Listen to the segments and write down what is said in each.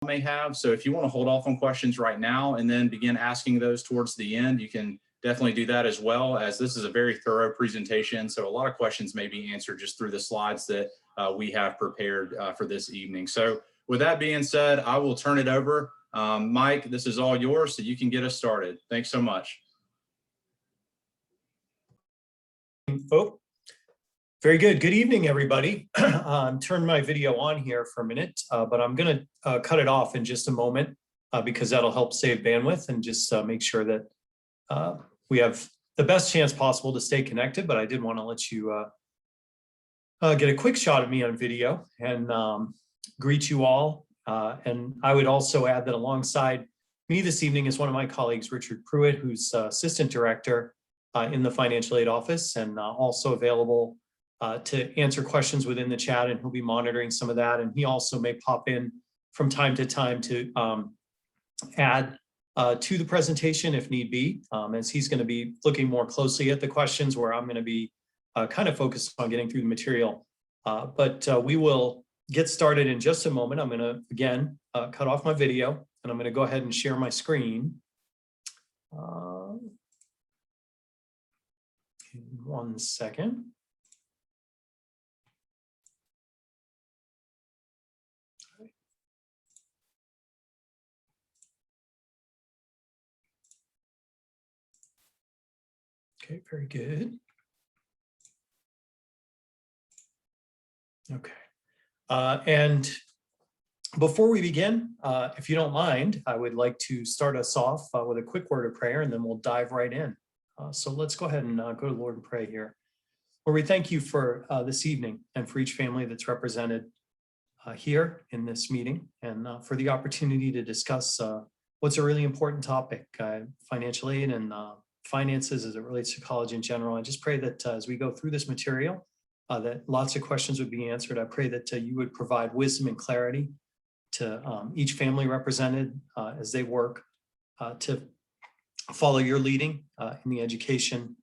may have. So if you want to hold off on questions right now and then begin asking those towards the end, you can definitely do that, as well, as this is a very thorough presentation. So a lot of questions may be answered just through the slides that we have prepared for this evening. So with that being said, I will turn it over. Mike, this is all yours, so you can get us started. Thanks so much. Oh, very good. Good evening, everybody. Turn my video on here for a minute, but I'm going to cut it off in just a moment because that'll help save bandwidth and just make sure that we have the best chance possible to stay connected. But I did want to let you get a quick shot of me on video and greet you all. And I would also add that alongside me this evening is one of my colleagues, Richard Pruitt, who's Assistant Director in the Financial Aid Office and also available to answer questions within the chat, and he'll be monitoring some of that. And he also may pop in from time to time to add to the presentation if need be, as he's going to be looking more closely at the questions, where I'm going to be kind of focused on getting through the material. But we will get started in just a moment. I'm going to, again, cut off my video, and I'm going to go ahead and share my screen. In 1 second. Okay, very good. Okay. And before we begin, if you don't mind, I would like to start us off with a quick word of prayer, and then we'll dive right in. So let's go ahead and go to the Lord and pray here. Lord, we thank you for this evening and for each family that's represented here in this meeting, and for the opportunity to discuss what's a really important topic, financial aid and finances as it relates to college in general. I just pray that as we go through this material, that lots of questions would be answered. I pray that you would provide wisdom and clarity to each family represented as they work to follow your leading in the education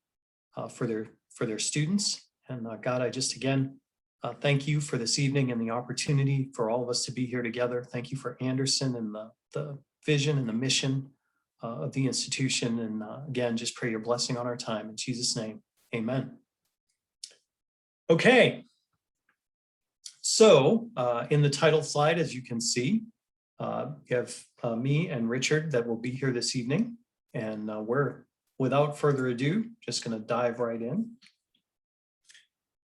for their students. And God, I just again thank you for this evening and the opportunity for all of us to be here together. Thank you for Anderson and the vision and the mission of the institution. And again, just pray your blessing on our time. In Jesus' name, amen. Okay. So in the title slide, as you can see, you have me and Richard that will be here this evening. And we're, without further ado, just going to dive right in.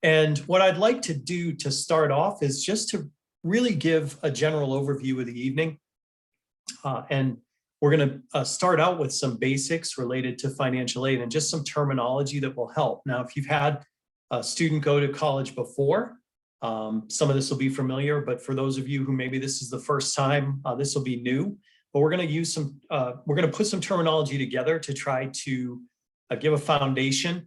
And what I'd like to do to start off is just to really give a general overview of the evening. And we're going to start out with some basics related to financial aid and just some terminology that will help. Now, if you've had a student go to college before, some of this will be familiar, but for those of you who maybe this is the first time, this will be new. But we're going to use some, we're going to put some terminology together to try to give a foundation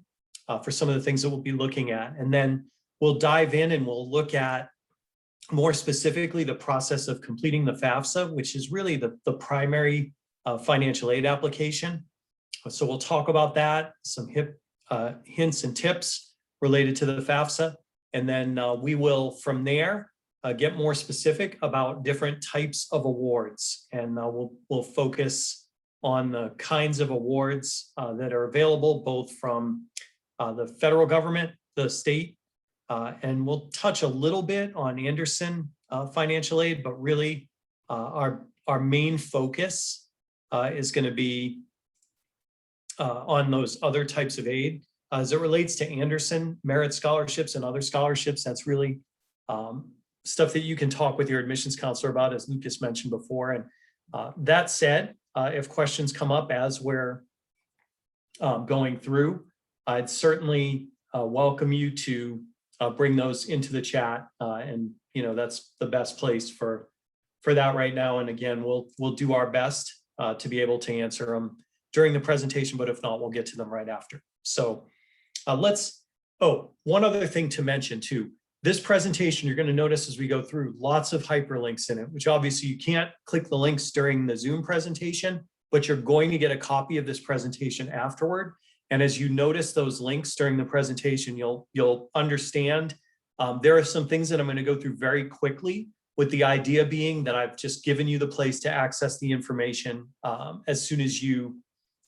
for some of the things that we'll be looking at. And then we'll dive in and we'll look at more specifically the process of completing the FAFSA, which is really the primary financial aid application. So we'll talk about that, some hints and tips related to the FAFSA. And then we will, from there, get more specific about different types of awards. And we'll focus on the kinds of awards that are available, both from the federal government, the state, and we'll touch a little bit on Anderson financial aid, but really our main focus is going to be on those other types of aid. As it relates to Anderson merit scholarships and other scholarships, that's really stuff that you can talk with your admissions counselor about, as Lucas mentioned before. And that said, if questions come up as we're going through, I'd certainly welcome you to bring those into the chat. And that's the best place for that right now. And again, we'll do our best to be able to answer them during the presentation, but if not, we'll get to them right after. So one other thing to mention too. This presentation, you're going to notice as we go through, lots of hyperlinks in it, which obviously you can't click the links during the Zoom presentation, but you're going to get a copy of this presentation afterward. And as you notice those links during the presentation, you'll understand there are some things that I'm going to go through very quickly with the idea being that I've just given you the place to access the information as soon as you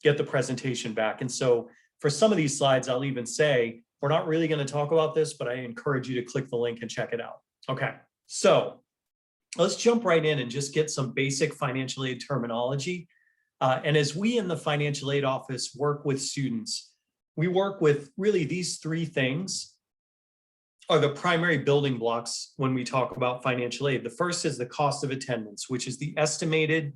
get the presentation back. And so for some of these slides, I'll even say, we're not really going to talk about this, but I encourage you to click the link and check it out. Okay, so let's jump right in and just get some basic financial aid terminology. And as we in the financial aid office work with students, we work with really these three things are the primary building blocks when we talk about financial aid. The first is the cost of attendance, which is the estimated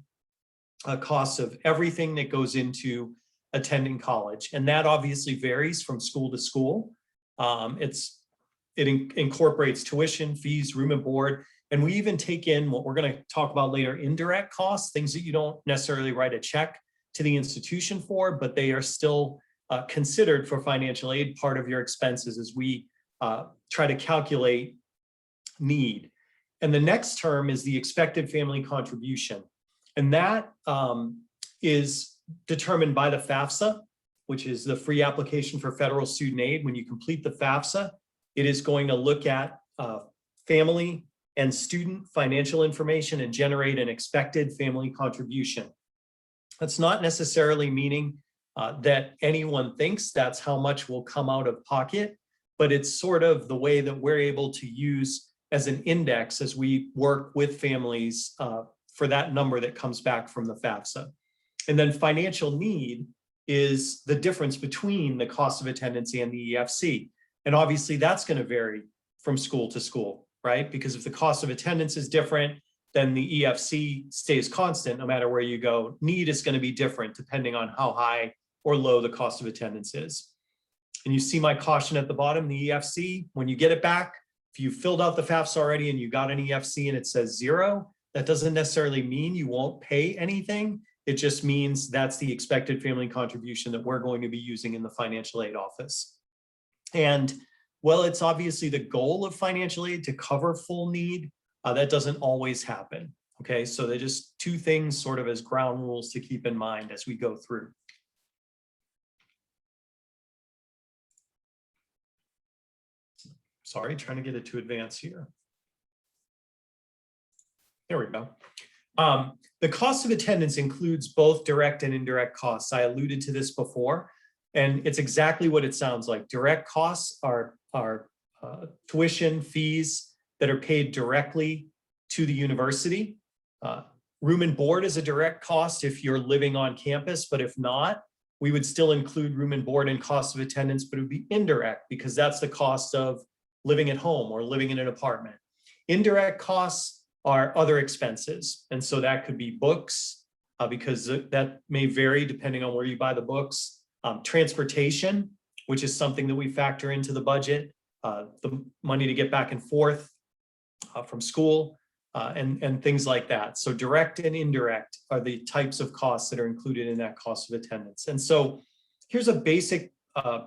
cost of everything that goes into attending college. And that obviously varies from school to school. It incorporates tuition, fees, room and board, and we even take in what we're going to talk about later, indirect costs, things that you don't necessarily write a check to the institution for, but they are still considered for financial aid part of your expenses as we try to calculate need. And the next term is the expected family contribution. And that is determined by the FAFSA, which is the free application for federal student aid. When you complete the FAFSA, it is going to look at family and student financial information and generate an expected family contribution. That's not necessarily meaning that anyone thinks that's how much will come out of pocket, but it's sort of the way that we're able to use as an index as we work with families for that number that comes back from the FAFSA. And then financial need is the difference between the cost of attendance and the EFC. And obviously that's going to vary from school to school, right? Because if the cost of attendance is different, then the EFC stays constant no matter where you go. Need is going to be different depending on how high or low the cost of attendance is. And you see my caution at the bottom, the EFC, when you get it back, if you filled out the FAFSA already and you got an EFC and it says 0, that doesn't necessarily mean you won't pay anything. It just means that's the expected family contribution that we're going to be using in the financial aid office. And well, it's obviously the goal of financial aid to cover full need. That doesn't always happen. Okay, so they're just two things sort of as ground rules to keep in mind as we go through. Sorry, trying to get it to advance here. There we go. The cost of attendance includes both direct and indirect costs. I alluded to this before, and it's exactly what it sounds like. Direct costs are tuition, fees that are paid directly to the university. Room and board is a direct cost if you're living on campus, but if not, we would still include room and board and cost of attendance, but it would be indirect because that's the cost of living at home or living in an apartment. Indirect costs are other expenses. And so that could be books, because that may vary depending on where you buy the books. Transportation, which is something that we factor into the budget, the money to get back and forth from school, and things like that. So direct and indirect are the types of costs that are included in that cost of attendance. And so here's a basic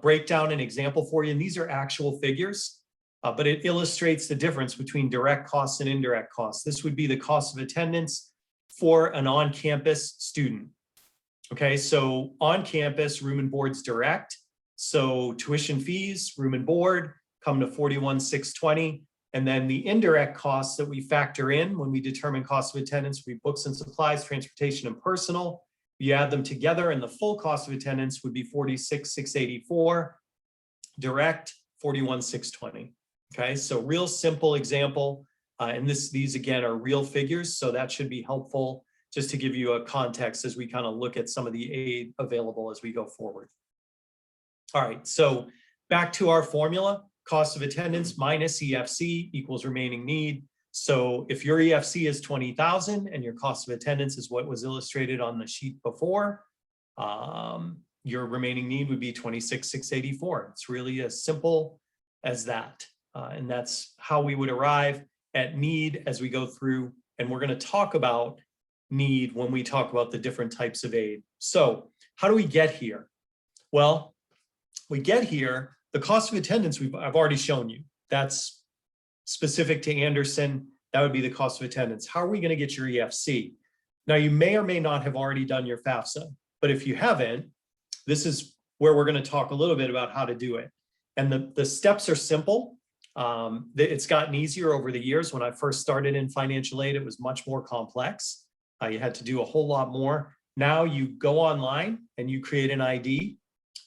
breakdown and example for you. And these are actual figures. But it illustrates the difference between direct costs and indirect costs. This would be the cost of attendance for an on-campus student. Okay, so on campus, room and board's direct. So tuition fees, room and board come to $41,620. And then the indirect costs that we factor in when we determine cost of attendance would be books and supplies, transportation, and personal. You add them together and the full cost of attendance would be $46,684. Direct, $41,620. Okay, so real simple example, and these again are real figures, so that should be helpful just to give you a context as we kind of look at some of the aid available as we go forward. All right, so back to our formula, cost of attendance minus EFC equals remaining need. So if your EFC is 20,000 and your cost of attendance is what was illustrated on the sheet before, your remaining need would be 26,684. It's really as simple as that. And that's how we would arrive at need as we go through. And we're going to talk about need when we talk about the different types of aid. So how do we get here? Well, we get here, the cost of attendance I've already shown you. That's specific to Anderson. That would be the cost of attendance. How are we going to get your EFC? Now, you may or may not have already done your FAFSA, but if you haven't, this is where we're going to talk a little bit about how to do it. And the steps are simple. It's gotten easier over the years. When I first started in financial aid, it was much more complex. You had to do a whole lot more. Now you go online and you create an ID,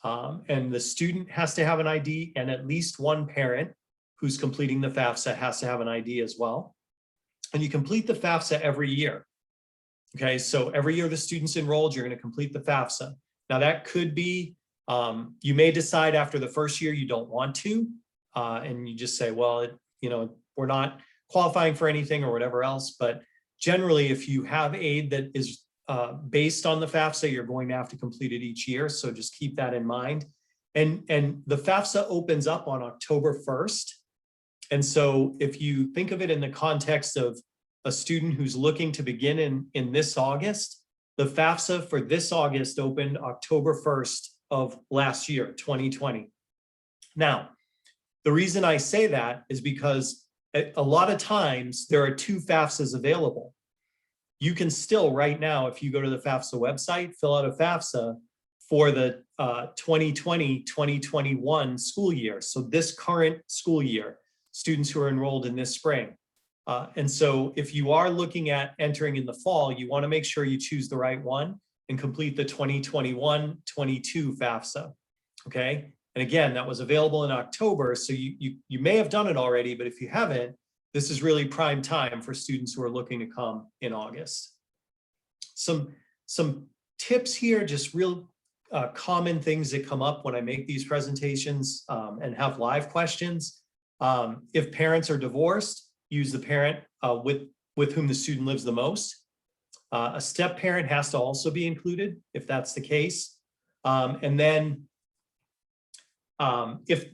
and the student has to have an ID, and at least one parent who's completing the FAFSA has to have an ID as well. And you complete the FAFSA every year. Okay, so every year the student's enrolled, you're going to complete the FAFSA. Now that could be, you may decide after the first year you don't want to, and you just say, well, we're not qualifying for anything or whatever else. But generally, if you have aid that is based on the FAFSA, you're going to have to complete it each year. So just keep that in mind. And the FAFSA opens up on October 1st. And so if you think of it in the context of a student who's looking to begin in this August, the FAFSA for this August opened October 1st of last year, 2020. Now, the reason I say that is because a lot of times there are two FAFSAs available. You can still right now, if you go to the FAFSA website, fill out a FAFSA for the 2020-2021 school year. So this current school year, students who are enrolled in this spring. And so if you are looking at entering in the fall, you want to make sure you choose the right one and complete the 2021-22 FAFSA, okay? And again, that was available in October, so you may have done it already, but if you haven't, this is really prime time for students who are looking to come in August. Some tips here, just real common things that come up when I make these presentations and have live questions. If parents are divorced, use the parent with whom the student lives the most. A step parent has to also be included if that's the case. And then if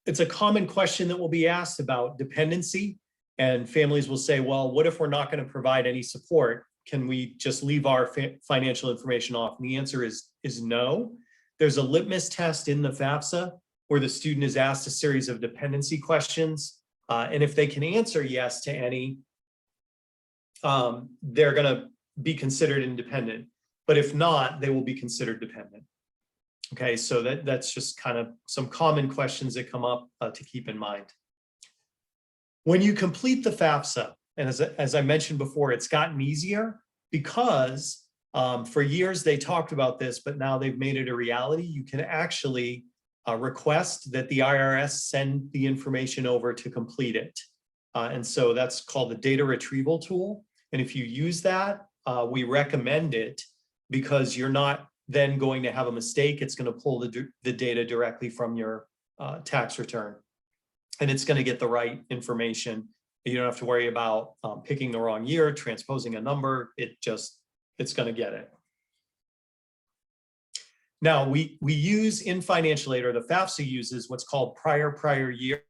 it's a common question that will be asked about dependency, and families will say, well, what if we're not going to provide any support? Can we just leave our financial information off? And the answer is no. There's a litmus test in the FAFSA where the student is asked a series of dependency questions. And if they can answer yes to any, they're going to be considered independent. But if not, they will be considered dependent. Okay, so that's just kind of some common questions that come up to keep in mind. When you complete the FAFSA, and as I mentioned before, it's gotten easier because for years they talked about this, but now they've made it a reality. You can actually request that the IRS send the information over to complete it. And so that's called the data retrieval tool. And if you use that, we recommend it because you're not then going to have a mistake. It's going to pull the data directly from your tax return. And it's going to get the right information. You don't have to worry about picking the wrong year, transposing a number. It's going to get it. Now, we use in financial aid, or the FAFSA uses what's called prior year.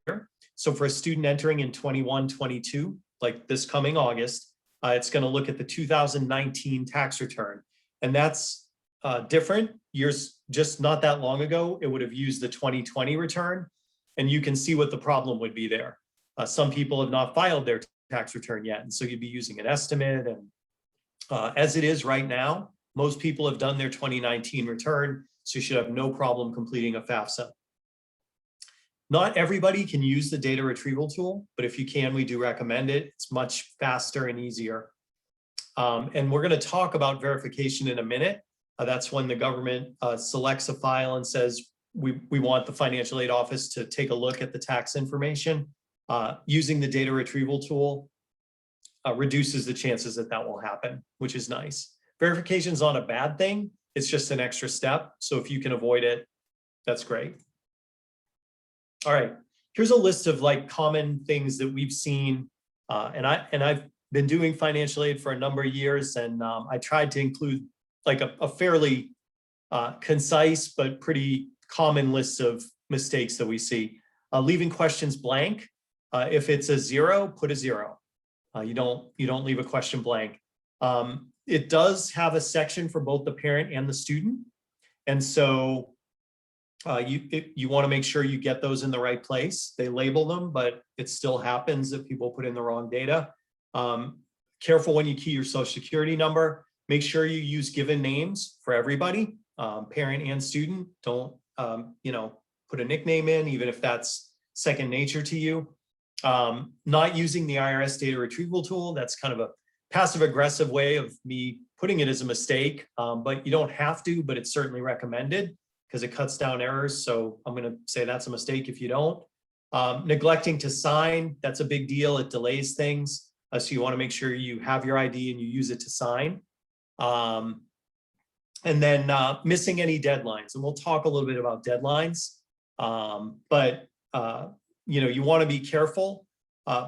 So for a student entering in 21-22, like this coming August, it's going to look at the 2019 tax return. And that's different. Years just not that long ago, it would have used the 2020 return, and you can see what the problem would be there. Some people have not filed their tax return yet, and so you'd be using an estimate. And as it is right now, most people have done their 2019 return, so you should have no problem completing a FAFSA. Not everybody can use the data retrieval tool, but if you can, we do recommend it. It's much faster and easier. And we're going to talk about verification in a minute. That's when the government selects a file and says, we want the financial aid office to take a look at the tax information. Using the data retrieval tool reduces the chances that that will happen, which is nice. Verification is not a bad thing. It's just an extra step. So if you can avoid it, that's great. All right, here's a list of like common things that we've seen. And I've been doing financial aid for a number of years, and I tried to include like a fairly concise but pretty common list of mistakes that we see. Leaving questions blank. If it's a 0, put a 0. You don't leave a question blank. It does have a section for both the parent and the student. And so you want to make sure you get those in the right place. They label them, but it still happens that people put in the wrong data. Careful when you key your social security number. Make sure you use given names for everybody, parent and student. Don't, put a nickname in, even if that's second nature to you. Not using the IRS data retrieval tool, that's kind of a passive aggressive way of me putting it as a mistake, but you don't have to, but it's certainly recommended because it cuts down errors. So I'm going to say that's a mistake if you don't. Neglecting to sign, that's a big deal. It delays things. So you want to make sure you have your ID and you use it to sign. And then missing any deadlines. And we'll talk a little bit about deadlines. But you want to be careful,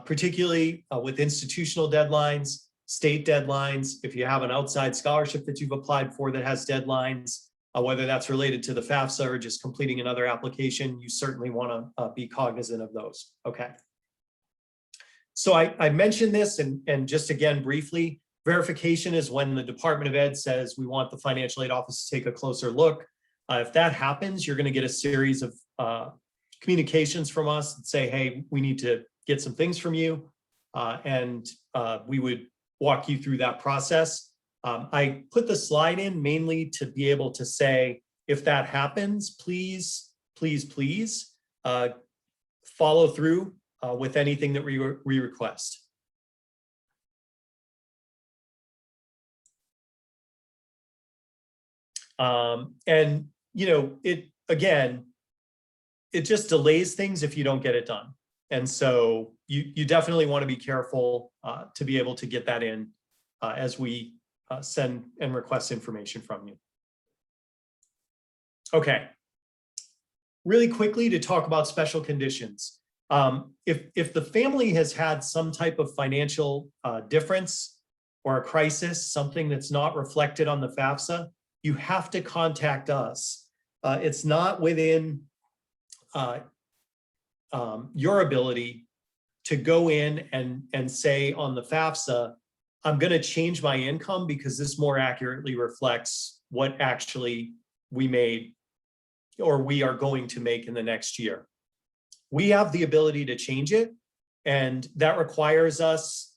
particularly with institutional deadlines, state deadlines. If you have an outside scholarship that you've applied for that has deadlines, whether that's related to the FAFSA or just completing another application, you certainly want to be cognizant of those. Okay. So I mentioned this and just again, briefly, verification is when the Department of Ed says we want the financial aid office to take a closer look. If that happens, you're going to get a series of communications from us and say, hey, we need to get some things from you. And we would walk you through that process. I put the slide in mainly to be able to say, if that happens, please, please, please follow through with anything that we request. And, it just delays things if you don't get it done. And so you definitely want to be careful to be able to get that in as we send and request information from you. Okay. Really quickly to talk about special conditions. If the family has had some type of financial difference or a crisis, something that's not reflected on the FAFSA, you have to contact us. It's not within your ability to go in and say on the FAFSA, I'm going to change my income because this more accurately reflects what actually we made or we are going to make in the next year. We have the ability to change it, and that requires us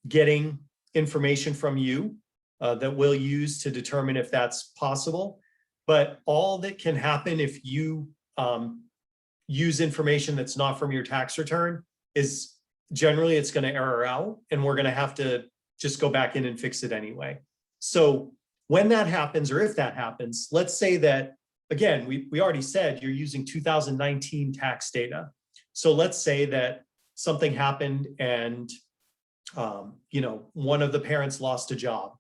getting information from you that we'll use to determine if that's possible. But all that can happen if you use information that's not from your tax return is generally it's going to error out, and we're going to have to just go back in and fix it anyway. So when that happens, or if that happens, let's say that, again, we already said you're using 2019 tax data. So let's say that something happened and one of the parents lost a job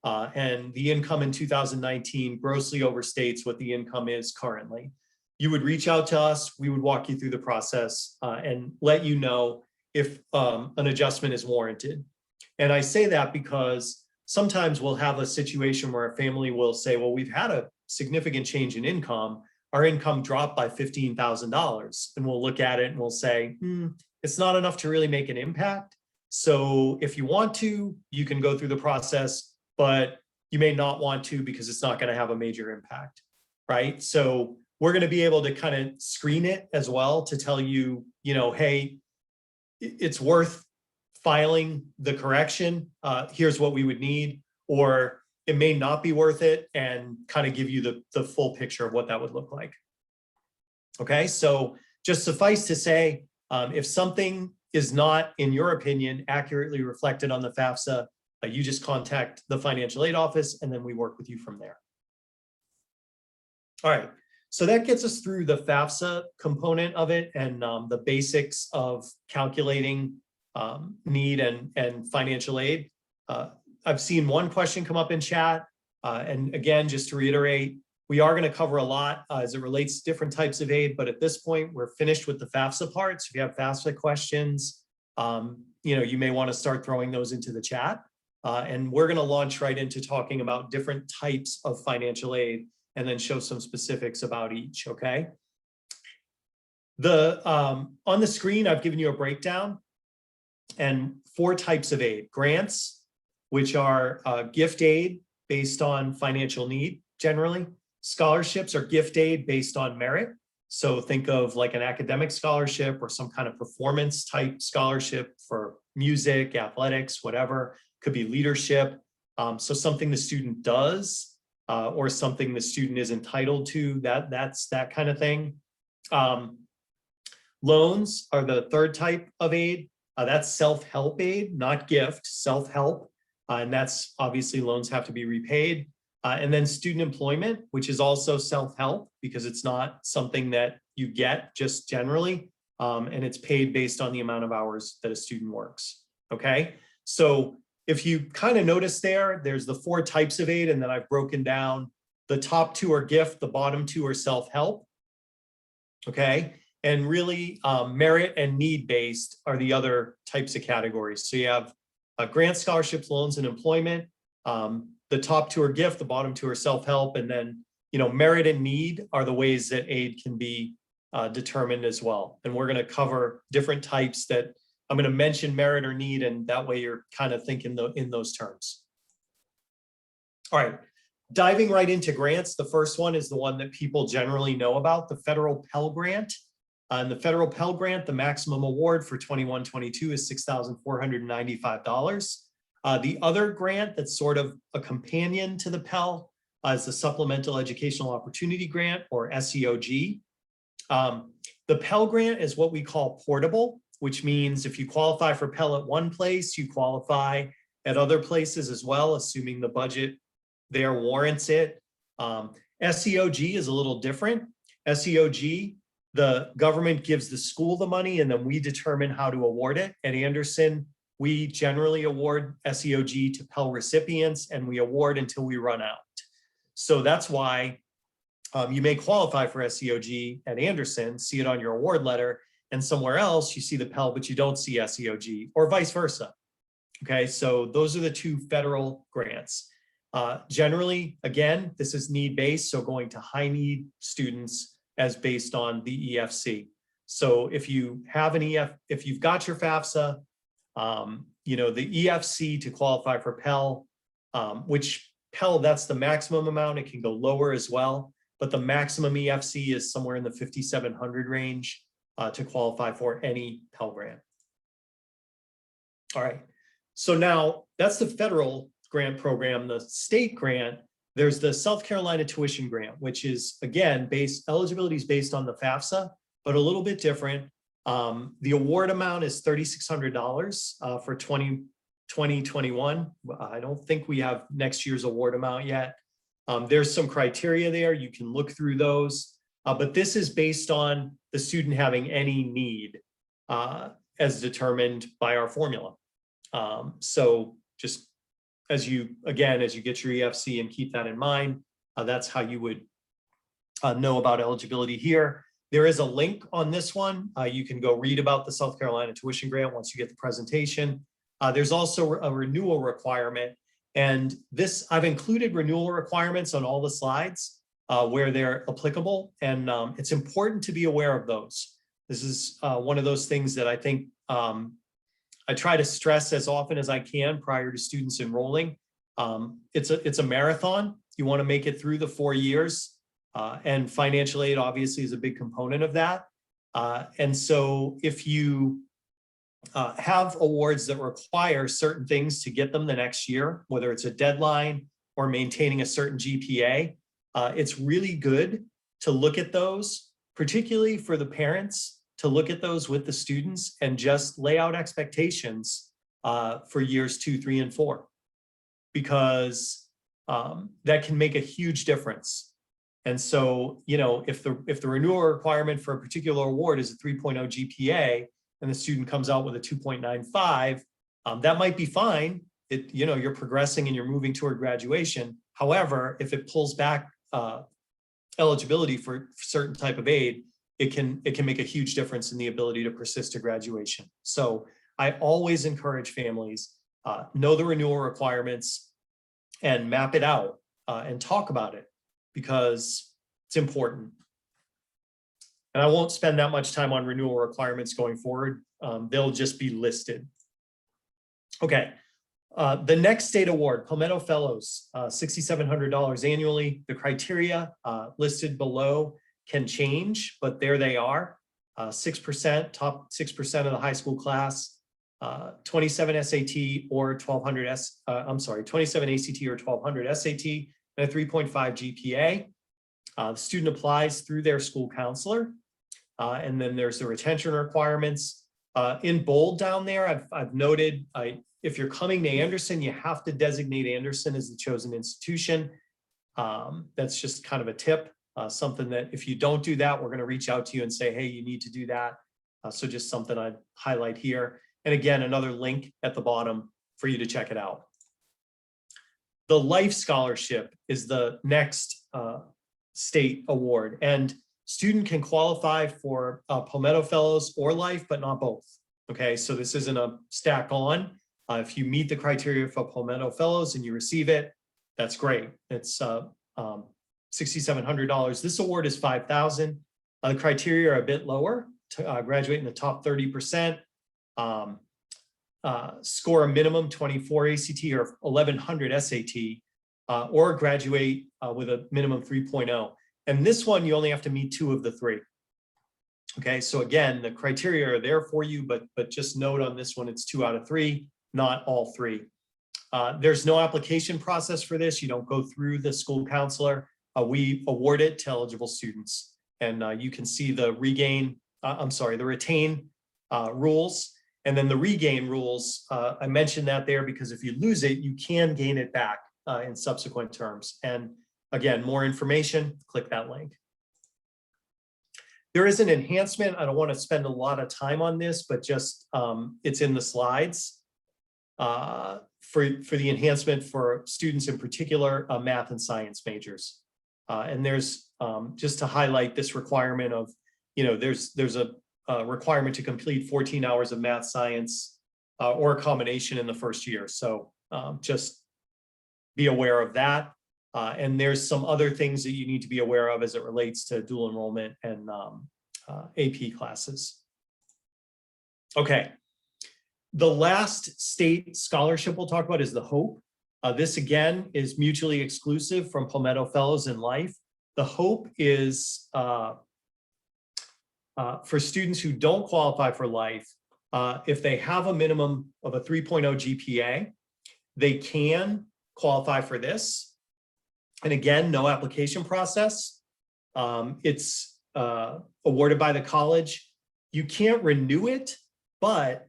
and the income in 2019 grossly overstates what the income is currently. You would reach out to us, we would walk you through the process and let you know if an adjustment is warranted. And I say that because sometimes we'll have a situation where a family will say, well, we've had a significant change in income. Our income dropped by $15,000. And we'll look at it and we'll say, it's not enough to really make an impact. So if you want to, you can go through the process, but you may not want to because it's not going to have a major impact, right? So we're going to be able to kind of screen it as well to tell you, hey, it's worth filing the correction. Here's what we would need, or it may not be worth it, and kind of give you the full picture of what that would look like. Okay, so just suffice to say, if something is not, in your opinion, accurately reflected on the FAFSA, you just contact the financial aid office and then we work with you from there. All right, so that gets us through the FAFSA component of it and the basics of calculating need and financial aid. I've seen one question come up in chat. And again, just to reiterate, we are going to cover a lot as it relates to different types of aid, but at this point, we're finished with the FAFSA part. So if you have FAFSA questions, you may want to start throwing those into the chat. And we're going to launch right into talking about different types of financial aid and then show some specifics about each, okay? On the screen, I've given you a breakdown and 4 types of aid. Grants, which are gift aid based on financial need, generally. Scholarships are gift aid based on merit. So think of like an academic scholarship or some kind of performance type scholarship for music, athletics, whatever. Could be leadership. So something the student does or something the student is entitled to, that's that kind of thing. Loans are the third type of aid. That's self-help aid, not gift, self-help. And that's obviously loans have to be repaid. And then student employment, which is also self-help because it's not something that you get just generally. And it's paid based on the amount of hours that a student works. Okay, so if you kind of notice there's the 4 types of aid, and then I've broken down the top 2 are gift, the bottom 2 are self-help. Okay, and really merit and need-based are the other types of categories. So you have grant, scholarships, loans, and employment. The top 2 are gift, the bottom 2 are self-help, and then merit and need are the ways that aid can be determined as well. And we're going to cover different types that I'm going to mention merit or need, and that way you're kind of thinking in those terms. All right, diving right into grants. The first one is the one that people generally know about, the federal Pell Grant. And the federal Pell Grant, the maximum award for 21-22 is $6,495. The other grant that's sort of a companion to the Pell is the Supplemental Educational Opportunity Grant, or SEOG. The Pell Grant is what we call portable, which means if you qualify for Pell at one place, you qualify at other places as well, assuming the budget there warrants it. SEOG is a little different. SEOG, the government gives the school the money and then we determine how to award it. At Anderson, we generally award SEOG to Pell recipients and we award until we run out. So that's why you may qualify for SEOG at Anderson, see it on your award letter, and somewhere else you see the Pell, but you don't see SEOG, or vice versa. Okay, so those are the 2 federal grants. Generally, again, this is need-based, so going to high need students as based on the EFC. So if you have if you've got your FAFSA, the EFC to qualify for Pell, which Pell, that's the maximum amount. It can go lower as well, but the maximum EFC is somewhere in the 5,700 range to qualify for any Pell Grant. All right, so now that's the federal grant program. The state grant, there's the South Carolina Tuition Grant, which is, again, eligibility is based on the FAFSA, but a little bit different. The award amount is $3,600 for 2021. I don't think we have next year's award amount yet. There's some criteria there. You can look through those, but this is based on the student having any need as determined by our formula. So just as you get your EFC and keep that in mind, that's how you would know about eligibility here. There is a link on this one. You can go read about the South Carolina Tuition Grant once you get the presentation. There's also a renewal requirement. And this, I've included renewal requirements on all the slides where they're applicable. And it's important to be aware of those. This is one of those things that I think I try to stress as often as I can prior to students enrolling. It's a marathon. You want to make it through the 4 years. And financial aid obviously is a big component of that. And so if you have awards that require certain things to get them the next year, whether it's a deadline or maintaining a certain GPA, it's really good to look at those, particularly for the parents, to look at those with the students and just lay out expectations for years 2, 3, and 4, because that can make a huge difference. And so, if the renewal requirement for a particular award is a 3.0 GPA and the student comes out with a 2.95, that might be fine. You're progressing and you're moving toward graduation. However, if it pulls back eligibility for certain type of aid, it can make a huge difference in the ability to persist to graduation. So I always encourage families, know the renewal requirements and map it out and talk about it, because it's important. And I won't spend that much time on renewal requirements going forward. They'll just be listed. Okay, the next state award, Palmetto Fellows, $6,700 annually. The criteria listed below can change, but there they are. 6%, top 6% of the high school class, 27 SAT or 1200 27 ACT or 1200 SAT, and a 3.5 GPA. The student applies through their school counselor. And then there's the retention requirements. In bold down there, I've noted if you're coming to Anderson, you have to designate Anderson as the chosen institution. That's just kind of a tip, something that if you don't do that, we're going to reach out to you and say, hey, you need to do that. So just something I'd highlight here. And again, another link at the bottom for you to check it out. The Life Scholarship is the next state award, and student can qualify for Palmetto Fellows or Life, but not both. Okay, so this isn't a stack on. If you meet the criteria for Palmetto Fellows and you receive it, that's great. It's $6,700. This award is $5,000. The criteria are a bit lower to graduate in the top 30%. Score a minimum 24 ACT or 1100 SAT, or graduate with a minimum 3.0. And this one, you only have to meet 2 of the 3. Okay, so again, the criteria are there for you, but just note on this one, it's 2 out of 3, not all 3. There's no application process for this. You don't go through the school counselor. We award it to eligible students. And you can see the retain rules. And then the regain rules, I mentioned that there because if you lose it, you can gain it back in subsequent terms. And again, more information, click that link. There is an enhancement. I don't want to spend a lot of time on this, but just it's in the slides for the enhancement for students in particular, math and science majors. And there's just to highlight this requirement of, there's a requirement to complete 14 hours of math, science, or a combination in the first year. So just be aware of that. And there's some other things that you need to be aware of as it relates to dual enrollment and AP classes. Okay. The last state scholarship we'll talk about is the HOPE. This again is mutually exclusive from Palmetto Fellows and Life. The HOPE is for students who don't qualify for Life. If they have a minimum of a 3.0 GPA, they can qualify for this. And again, no application process. It's awarded by the college. You can't renew it, but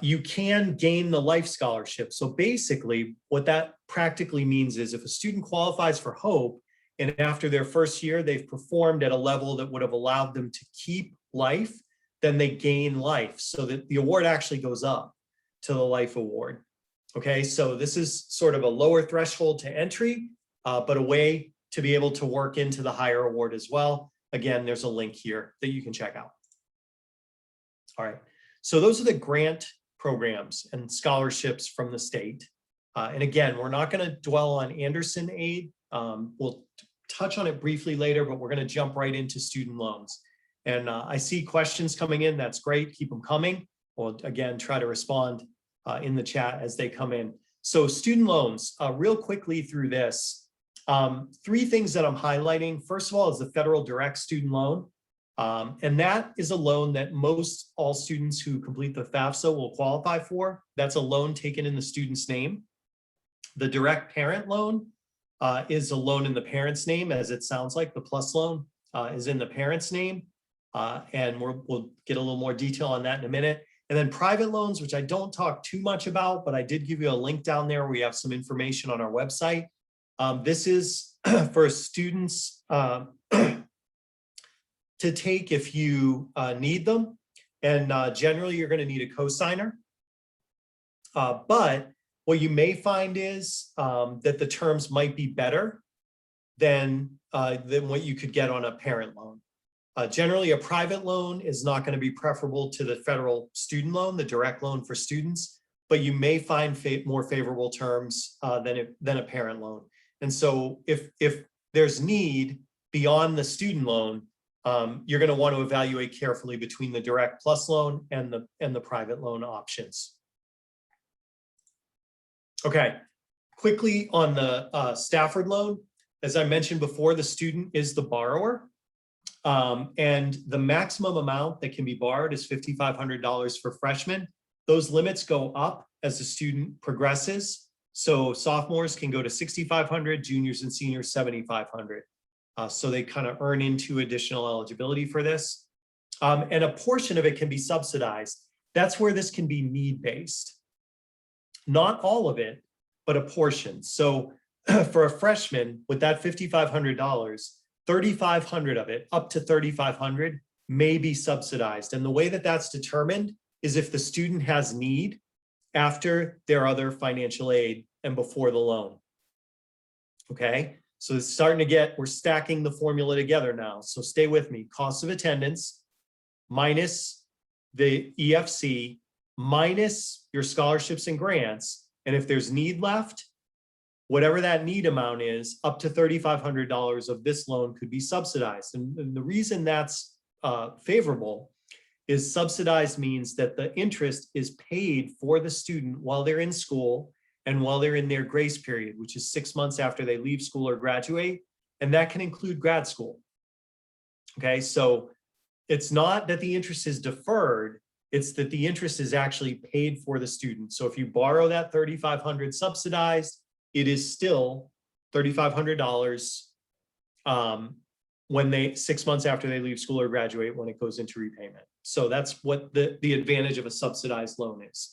you can gain the Life Scholarship. So basically, what that practically means is if a student qualifies for HOPE and after their first year, they've performed at a level that would have allowed them to keep Life, then they gain Life. So that the award actually goes up to the Life Award. Okay, so this is sort of a lower threshold to entry, but a way to be able to work into the higher award as well. Again, there's a link here that you can check out. All right, so those are the grant programs and scholarships from the state. And again, we're not going to dwell on Anderson Aid. We'll touch on it briefly later, but we're going to jump right into student loans. And I see questions coming in. That's great. Keep them coming. We'll again try to respond in the chat as they come in. So student loans, real quickly through this. 3 things that I'm highlighting. First of all is the federal direct student loan. And that is a loan that most all students who complete the FAFSA will qualify for. That's a loan taken in the student's name. The direct parent loan is a loan in the parent's name, as it sounds like. The PLUS loan is in the parent's name. And we'll get a little more detail on that in a minute. And then private loans, which I don't talk too much about, but I did give you a link down there. We have some information on our website. This is for students to take if you need them. And generally, you're going to need a cosigner. But what you may find is that the terms might be better than what you could get on a parent loan. Generally, a private loan is not going to be preferable to the federal student loan, the direct loan for students, but you may find more favorable terms than a parent loan. And so if there's need beyond the student loan, you're going to want to evaluate carefully between the direct PLUS loan and the private loan options. Okay, quickly on the Stafford loan, as I mentioned before, the student is the borrower. And the maximum amount that can be borrowed is $5,500 for freshmen. Those limits go up as the student progresses. So sophomores can go to $6,500, juniors and seniors $7,500. So they kind of earn into additional eligibility for this. And a portion of it can be subsidized. That's where this can be need-based. Not all of it, but a portion. So for a freshman with that $5,500, $3,500 of it, up to $3,500, may be subsidized. And the way that that's determined is if the student has need after their other financial aid and before the loan. Okay, so it's starting to get, we're stacking the formula together now. So stay with me. Cost of attendance minus the EFC minus your scholarships and grants. And if there's need left, whatever that need amount is, up to $3,500 of this loan could be subsidized. And the reason that's favorable is subsidized means that the interest is paid for the student while they're in school and while they're in their grace period, which is 6 months after they leave school or graduate. And that can include grad school. Okay, so it's not that the interest is deferred, it's that the interest is actually paid for the student. So if you borrow that $3,500 subsidized, it is still $3,500 when they 6 months after they leave school or graduate, when it goes into repayment. So that's what the advantage of a subsidized loan is.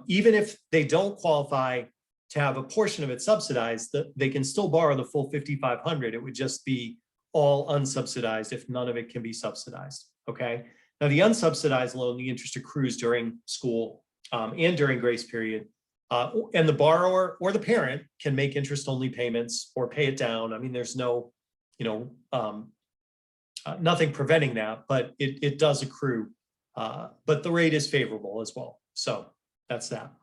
Even if they don't qualify to have a portion of it subsidized, they can still borrow the full $5,500. It would just be all unsubsidized if none of it can be subsidized. Okay. Now the unsubsidized loan, the interest accrues during school and during grace period. And the borrower or the parent can make interest only payments or pay it down. I mean, there's no, nothing preventing that, but it does accrue. But the rate is favorable as well. So that's that.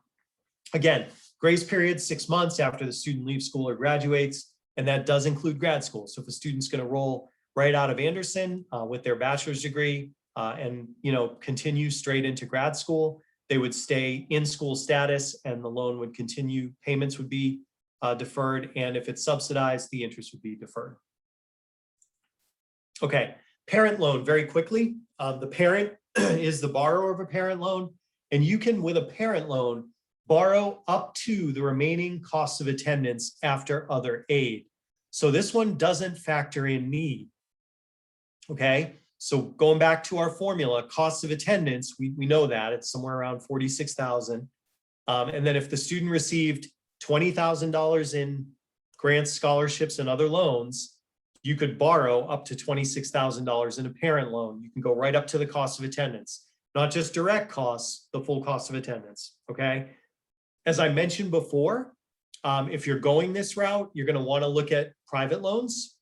Again, grace period, 6 months after the student leaves school or graduates, and that does include grad school. So if a student's going to roll right out of Anderson with their bachelor's degree and continue straight into grad school, they would stay in school status and the loan would continue. Payments would be deferred. And if it's subsidized, the interest would be deferred. Okay, parent loan, very quickly. The parent is the borrower of a parent loan. And you can, with a parent loan, borrow up to the remaining costs of attendance after other aid. So this one doesn't factor in need. Okay, so going back to our formula, cost of attendance, we know that it's somewhere around $46,000. And then if the student received $20,000 in grants, scholarships, and other loans, you could borrow up to $26,000 in a parent loan. You can go right up to the cost of attendance, not just direct costs, the full cost of attendance. Okay. As I mentioned before, if you're going this route, you're going to want to look at private loans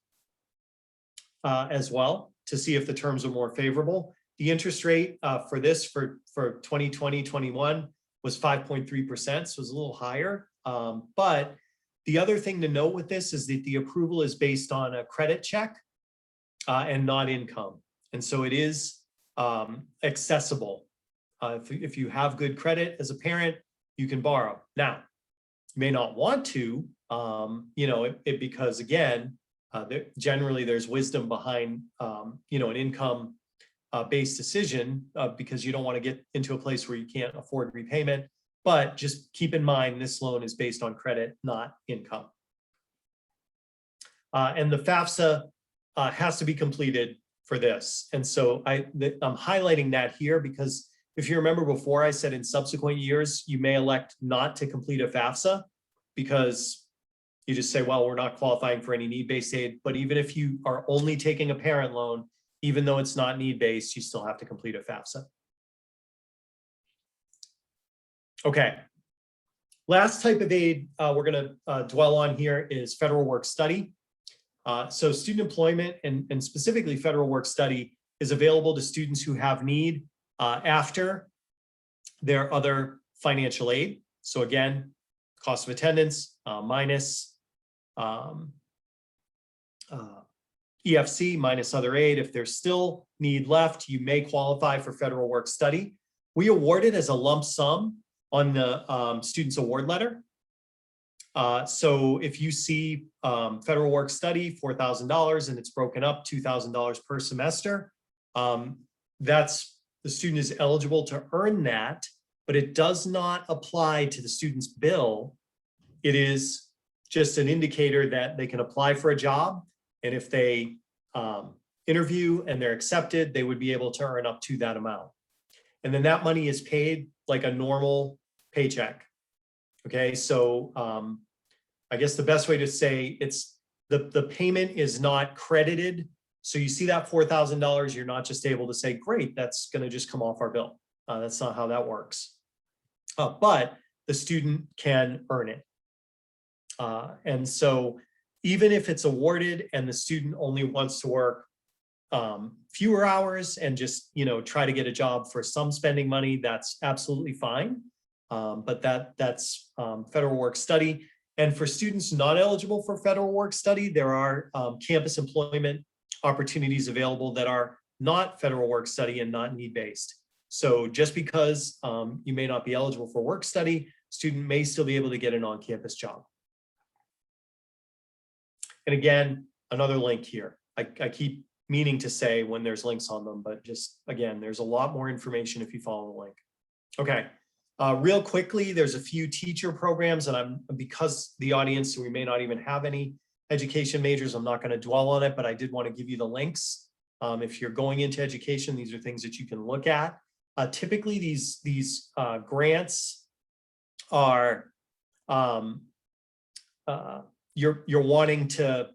as well to see if the terms are more favorable. The interest rate for this for 2020-21 was 5.3%, so it was a little higher. But the other thing to note with this is that the approval is based on a credit check and not income. And so it is accessible. If you have good credit as a parent, you can borrow. Now, you may not want to, because again, generally there's wisdom behind, an income based decision because you don't want to get into a place where you can't afford repayment. But just keep in mind, this loan is based on credit, not income. And the FAFSA has to be completed for this. And so I'm highlighting that here because if you remember before, I said in subsequent years, you may elect not to complete a FAFSA because you just say, well, we're not qualifying for any need-based aid. But even if you are only taking a parent loan, even though it's not need-based, you still have to complete a FAFSA. Okay. Last type of aid we're going to dwell on here is federal work study. So student employment and specifically federal work study is available to students who have need after their other financial aid. So again, cost of attendance minus EFC minus other aid. If there's still need left, you may qualify for federal work study. We award it as a lump sum on the student's award letter. So if you see federal work study, $4,000 and it's broken up $2,000 per semester, that's the student is eligible to earn that, but it does not apply to the student's bill. It is just an indicator that they can apply for a job. And if they interview and they're accepted, they would be able to earn up to that amount. And then that money is paid like a normal paycheck. Okay, so I guess the best way to say it's the payment is not credited. So you see that $4,000, you're not just able to say, great, that's going to just come off our bill. That's not how that works. But the student can earn it. And so even if it's awarded and the student only wants to work fewer hours and just, you know, try to get a job for some spending money, that's absolutely fine. But that's federal work study. And for students not eligible for federal work study, there are campus employment opportunities available that are not federal work study and not need-based. So just because you may not be eligible for work study, student may still be able to get an on-campus job. And again, another link here. I keep meaning to say when there's links on them, but just again, there's a lot more information if you follow the link. Okay, real quickly, there's a few teacher programs, and because the audience, we may not even have any education majors, I'm not going to dwell on it, but I did want to give you the links. If you're going into education, these are things that you can look at. Typically, these grants are you're wanting to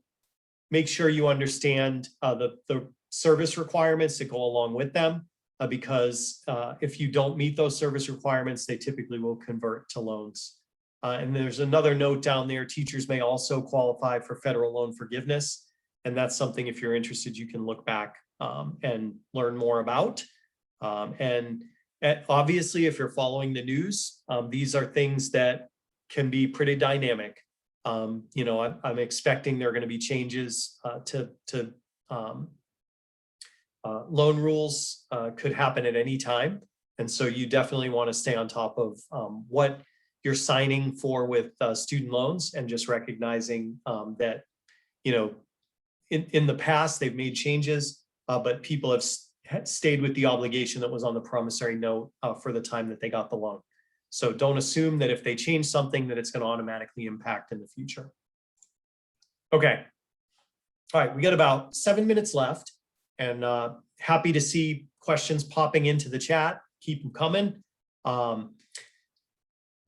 make sure you understand the service requirements that go along with them, because if you don't meet those service requirements, they typically will convert to loans. And there's another note down there, teachers may also qualify for federal loan forgiveness. And that's something, if you're interested, you can look back and learn more about. And obviously, if you're following the news, these are things that can be pretty dynamic. You know, I'm expecting there are going to be changes to loan rules could happen at any time. And so you definitely want to stay on top of what you're signing for with student loans, and just recognizing that, you know, in the past, they've made changes, but people have stayed with the obligation that was on the promissory note for the time that they got the loan. So don't assume that if they change something that it's going to automatically impact in the future. Okay. All right, we got about 7 minutes left, and happy to see questions popping into the chat. Keep them coming.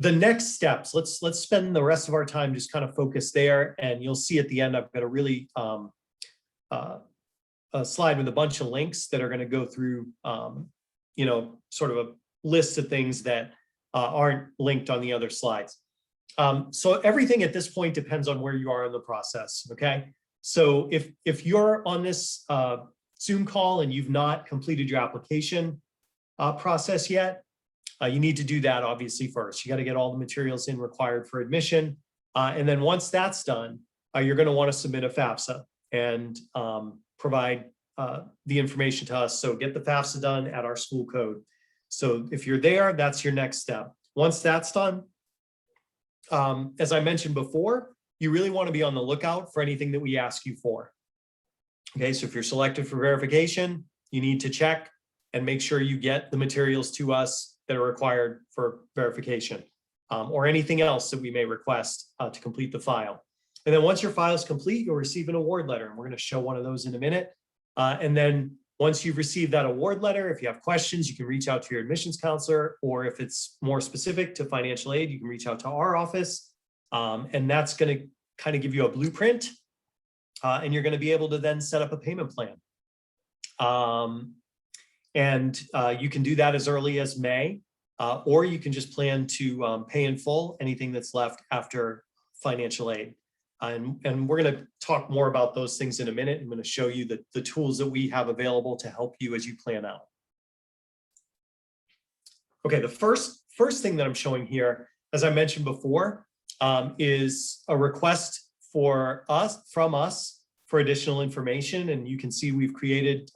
The next steps, let's spend the rest of our time just kind of focused there, and you'll see at the end I've got a really a slide with a bunch of links that are going to go through, you know, sort of a list of things that aren't linked on the other slides. So everything at this point depends on where you are in the process, okay? So if you're on this Zoom call and you've not completed your application process yet, you need to do that obviously first. You got to get all the materials in required for admission. And then once that's done, you're going to want to submit a FAFSA and provide the information to us. So get the FAFSA done at our school code. So if you're there, that's your next step. Once that's done, as I mentioned before, you really want to be on the lookout for anything that we ask you for. Okay, so if you're selected for verification, you need to check and make sure you get the materials to us that are required for verification, or anything else that we may request to complete the file. And then once your file is complete, you'll receive an award letter, and we're going to show one of those in a minute. And then once you've received that award letter, if you have questions, you can reach out to your admissions counselor, or if it's more specific to financial aid, you can reach out to our office. And that's going to kind of give you a blueprint, and you're going to be able to then set up a payment plan. And you can do that as early as May, or you can just plan to pay in full anything that's left after financial aid. And we're going to talk more about those things in a minute. I'm going to show you the tools that we have available to help you as you plan out. Okay, the first thing that I'm showing here, as I mentioned before, is a request from us for additional information. And you can see we've created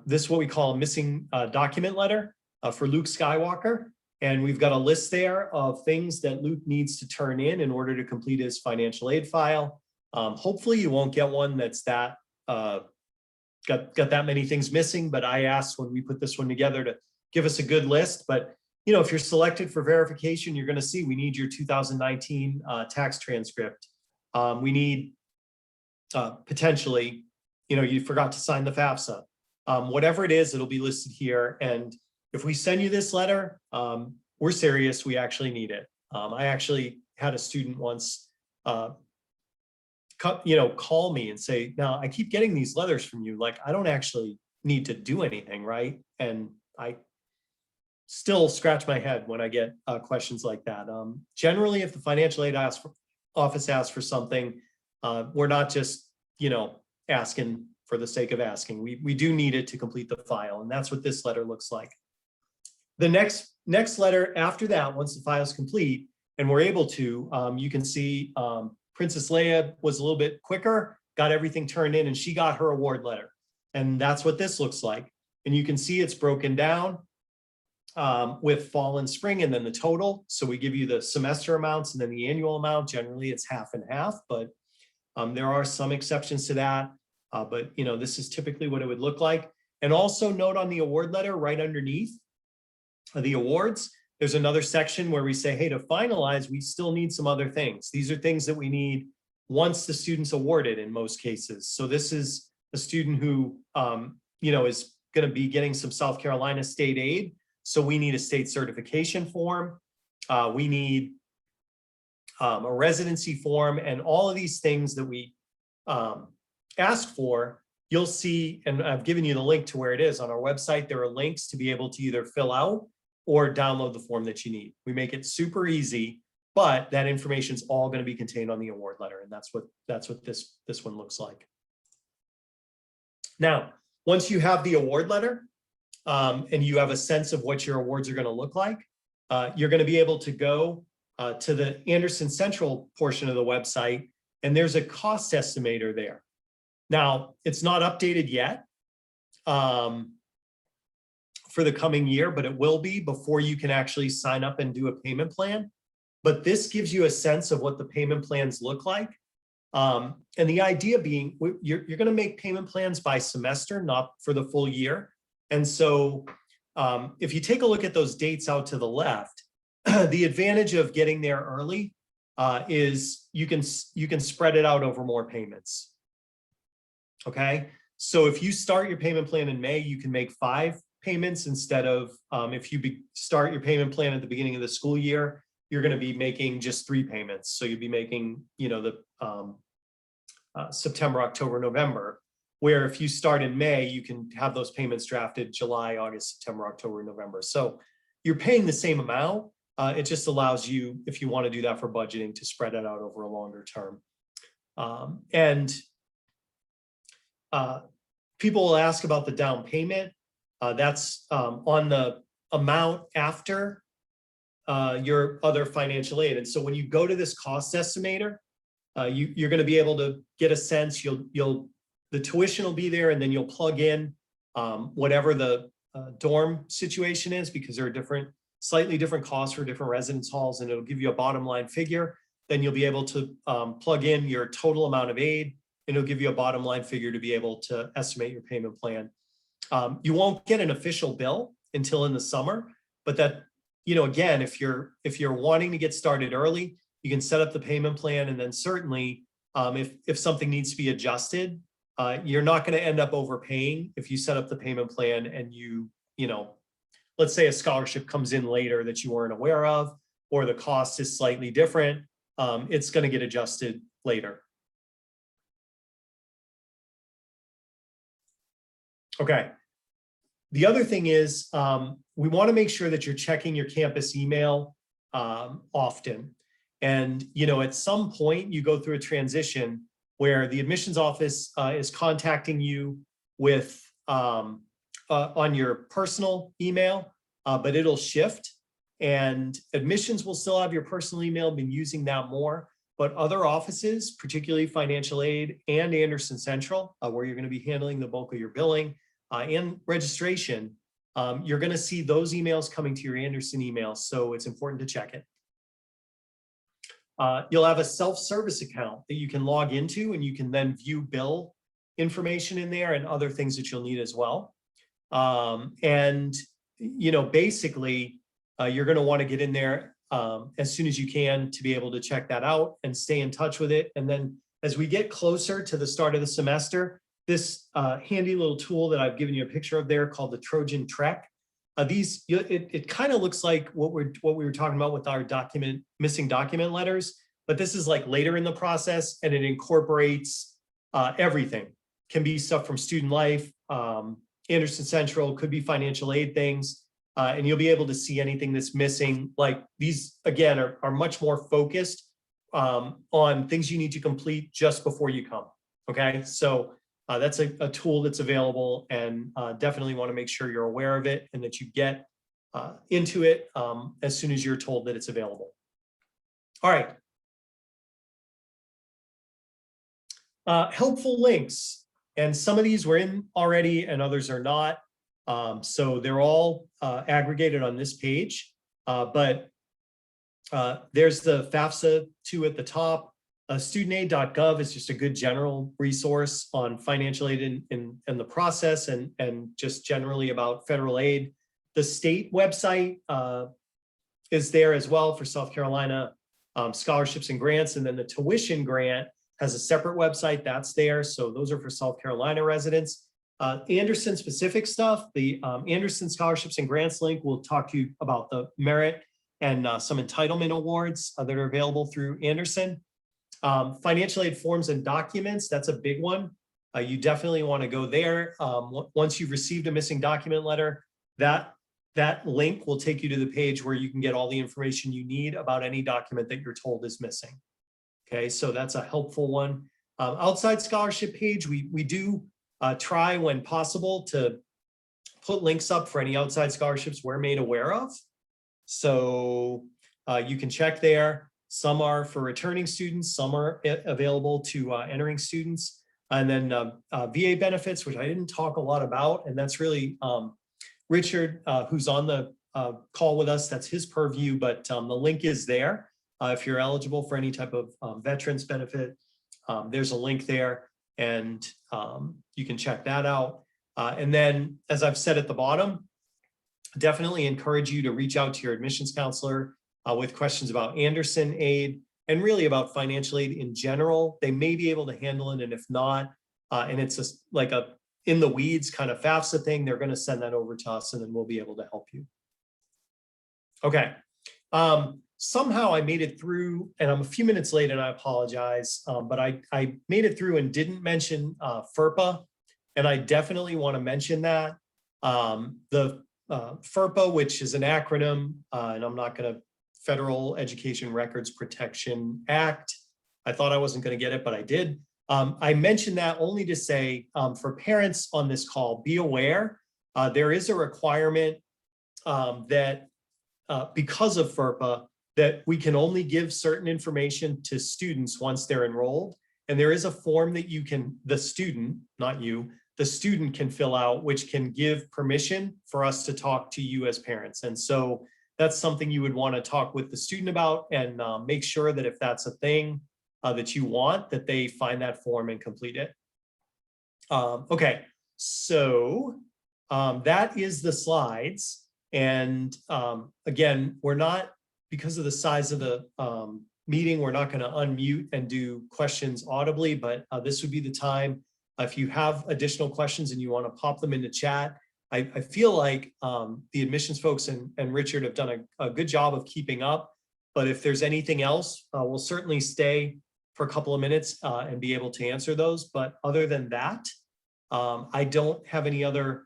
this, what we call a missing document letter for Luke Skywalker. And we've got a list there of things that Luke needs to turn in order to complete his financial aid file. Hopefully you won't get one that's got that many things missing, but I asked when we put this one together to give us a good list. But you know, if you're selected for verification, you're going to see we need your 2019 tax transcript. We need potentially, you forgot to sign the FAFSA. Whatever it is, it'll be listed here. And if we send you this letter, we're serious, we actually need it. I actually had a student once, call me and say, now I keep getting these letters from you, like, I don't actually need to do anything, right? And I still scratch my head when I get questions like that. Generally, if the financial aid office asks for something, we're not just, asking for the sake of asking. We do need it to complete the file, and that's what this letter looks like. The next letter after that, once the file is complete and we're able to, you can see Princess Leia was a little bit quicker, got everything turned in, and she got her award letter. And that's what this looks like. And you can see it's broken down with fall and spring, and then the total. So we give you the semester amounts and then the annual amount. Generally, it's half and half, but there are some exceptions to that. But this is typically what it would look like. And also note on the award letter right underneath the awards, there's another section where we say, hey, to finalize, we still need some other things. These are things that we need once the student's awarded in most cases. So this is a student who, is going to be getting some South Carolina state aid. So we need a state certification form. We need a residency form, and all of these things that we ask for, you'll see, and I've given you the link to where it is on our website. There are links to be able to either fill out or download the form that you need. We make it super easy, but that information is all going to be contained on the award letter, and that's what this one looks like. Now, once you have the award letter and you have a sense of what your awards are going to look like, you're going to be able to go to the Anderson Central portion of the website, and there's a cost estimator there. Now, it's not updated yet for the coming year, but it will be before you can actually sign up and do a payment plan. But this gives you a sense of what the payment plans look like. And the idea being, you're going to make payment plans by semester, not for the full year. And so if you take a look at those dates out to the left, the advantage of getting there early is you can spread it out over more payments. Okay, so if you start your payment plan in May, you can make 5 payments instead of if you start your payment plan at the beginning of the school year, you're going to be making just 3 payments. So you'd be making, the September, October, November, where if you start in May, you can have those payments drafted July, August, September, October, November. So you're paying the same amount. It just allows you, if you want to do that for budgeting, to spread it out over a longer term. People will ask about the down payment. That's on the amount after your other financial aid. And so when you go to this cost estimator, you're going to be able to get a sense. The tuition will be there, and then you'll plug in whatever the dorm situation is, because there are slightly different costs for different residence halls, and it'll give you a bottom line figure. Then you'll be able to plug in your total amount of aid, and it'll give you a bottom line figure to be able to estimate your payment plan. You won't get an official bill until in the summer, but that, again, if you're wanting to get started early, you can set up the payment plan, and then certainly if something needs to be adjusted, you're not going to end up overpaying if you set up the payment plan and let's say a scholarship comes in later that you weren't aware of, or the cost is slightly different, it's going to get adjusted later. Okay. The other thing is we want to make sure that you're checking your campus email often. And, at some point you go through a transition where the admissions office is contacting you with on your personal email, but it'll shift, and admissions will still have your personal email, been using that more, but other offices, particularly financial aid and Anderson Central, where you're going to be handling the bulk of your billing and registration, you're going to see those emails coming to your Anderson email. So it's important to check it. You'll have a self-service account that you can log into, and you can then view bill information in there and other things that you'll need as well. Basically, you're going to want to get in there as soon as you can to be able to check that out and stay in touch with it. And then as we get closer to the start of the semester, this handy little tool that I've given you a picture of there called the Trojan Trek. It kind of looks like what we were talking about with our missing document letters, but this is like later in the process, and it incorporates everything. Can be stuff from Student Life, Anderson Central, could be financial aid things, and you'll be able to see anything that's missing. Like these, again, are much more focused on things you need to complete just before you come. Okay, so that's a tool that's available, and definitely want to make sure you're aware of it and that you get into it as soon as you're told that it's available. All right. Helpful links, and some of these were in already and others are not. So they're all aggregated on this page, but there's the FAFSA 2 at the top. Studentaid.gov is just a good general resource on financial aid in the process and just generally about federal aid. The state website is there as well for South Carolina scholarships and grants, and then the tuition grant has a separate website that's there. So those are for South Carolina residents. Anderson specific stuff, the Anderson scholarships and grants link will talk to you about the merit and some entitlement awards that are available through Anderson. Financial aid forms and documents, that's a big one. You definitely want to go there. Once you've received a missing document letter, that link will take you to the page where you can get all the information you need about any document that you're told is missing. Okay, so that's a helpful one. Outside scholarship page, we do try when possible to put links up for any outside scholarships we're made aware of. So you can check there. Some are for returning students, some are available to entering students. And then VA benefits, which I didn't talk a lot about, and that's really Richard, who's on the call with us, that's his purview, but the link is there. If you're eligible for any type of veterans benefit, there's a link there, and you can check that out. And then, as I've said at the bottom, definitely encourage you to reach out to your admissions counselor with questions about Anderson aid and really about financial aid in general. They may be able to handle it, and if not, and it's just like a in the weeds kind of FAFSA thing, they're going to send that over to us, and then we'll be able to help you. Okay. Somehow I made it through, and I'm a few minutes late, and I apologize, but I made it through and didn't mention FERPA, and I definitely want to mention that. The FERPA, which is an acronym, and I'm not going to, Federal Education Records Protection Act. I thought I wasn't going to get it, but I did. I mentioned that only to say, for parents on this call, be aware, there is a requirement that because of FERPA, that we can only give certain information to students once they're enrolled. And there is a form that you can, the student, not you, the student can fill out, which can give permission for us to talk to you as parents. And so that's something you would want to talk with the student about, and make sure that if that's a thing that you want, that they find that form and complete it. Okay, so that is the slides. And again, we're not, because of the size of the meeting, we're not going to unmute and do questions audibly, but this would be the time. If you have additional questions and you want to pop them into chat, I feel like the admissions folks and Richard have done a good job of keeping up. But if there's anything else, we'll certainly stay for a couple of minutes and be able to answer those. But other than that, I don't have any other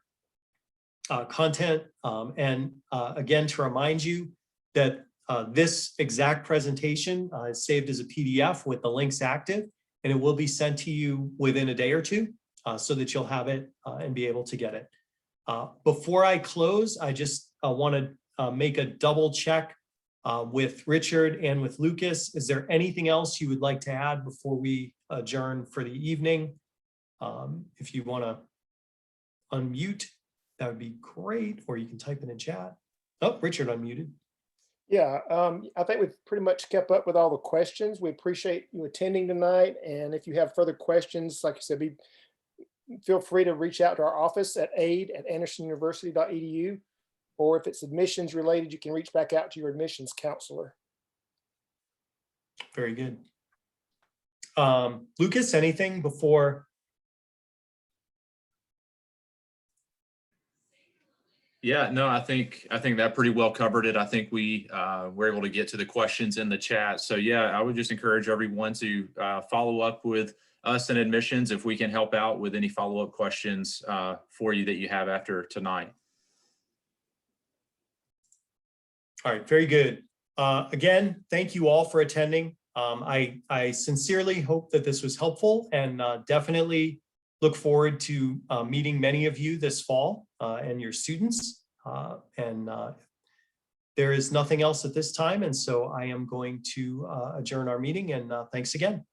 content. Again, to remind you that this exact presentation is saved as a PDF with the links active, and it will be sent to you within a day or two so that you'll have it and be able to get it. Before I close, I just want to make a double check with Richard and with Lucas. Is there anything else you would like to add before we adjourn for the evening? If you want to unmute, that would be great, or you can type in chat. Oh, Richard unmuted. Yeah, I think we've pretty much kept up with all the questions. We appreciate you attending tonight. And if you have further questions, like I said, feel free to reach out to our office at aid@andersonuniversity.edu. Or if it's admissions related, you can reach back out to your admissions counselor. Very good. Lucas, anything before Yeah, no, I think that pretty well covered it. I think we were able to get to the questions in the chat. So yeah, I would just encourage everyone to follow up with us in admissions if we can help out with any follow-up questions for you that you have after tonight. All right, very good. Again, thank you all for attending. I sincerely hope that this was helpful, and definitely look forward to meeting many of you this fall and your students. There is nothing else at this time, and so I am going to adjourn our meeting, and thanks again.